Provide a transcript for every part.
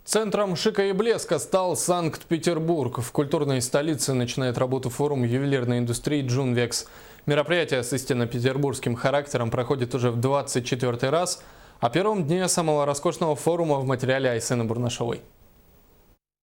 Центром шика и блеска стал Санкт-Петербург. В культурной столице начинает работу форум ювелирной индустрии «Джунвекс». Мероприятие с истинно петербургским характером проходит уже в 24-й раз, о первом дне самого роскошного форума в материале Айсены Бурнашевой.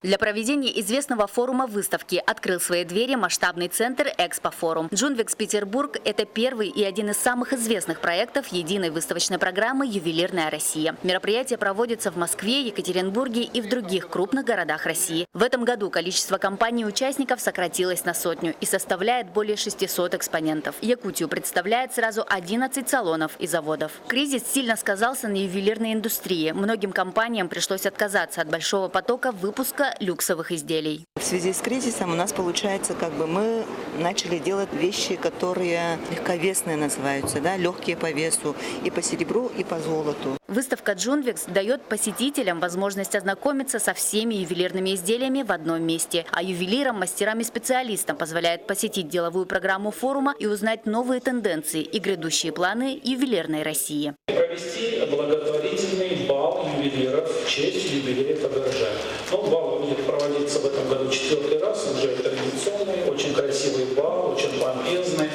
Для проведения известного форума выставки открыл свои двери масштабный центр «Экспофорум». «Джунвекс Петербург» – это первый и один из самых известных проектов единой выставочной программы «Ювелирная Россия». Мероприятие проводится в Москве, Екатеринбурге и в других крупных городах России. В этом году количество компаний-участников сократилось на 100 и составляет более 600 экспонентов. Якутию представляет сразу 11 салонов и заводов. Кризис сильно сказался на ювелирной индустрии. Многим компаниям пришлось отказаться от большого потока выпуска люксовых изделий. В связи с кризисом у нас получается, мы начали делать вещи, которые легковесные называются, легкие по весу, и по серебру, и по золоту. Выставка «Джунвекс» дает посетителям возможность ознакомиться со всеми ювелирными изделиями в одном месте, а ювелирам, мастерам и специалистам позволяет посетить деловую программу форума и узнать новые тенденции и грядущие планы ювелирной России. Провести благотворительный бал ювелиров в честь юбилея ПГРЖ. Бал будет проводиться в этом году 4-й раз, уже традиционный, очень красивый бал, очень помпезный.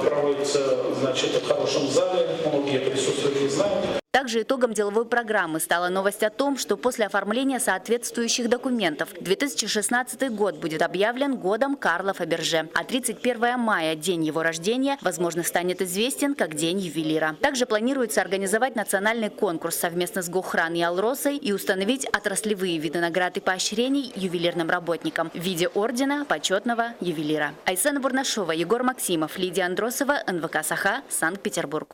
Проводится, в хорошем зале, многие присутствующие знают. Также итогом деловой программы стала новость о том, что после оформления соответствующих документов 2016 год будет объявлен годом Карла Фаберже, а 31 мая, день его рождения, возможно, станет известен как День ювелира. Также планируется организовать национальный конкурс совместно с Гохран и Алросой и установить отраслевые виды наград и поощрений ювелирным работникам в виде ордена почетного ювелира. Айсена Бурнашева, Егор Максимов, Лидия Андросова, НВК «Саха», Санкт-Петербург.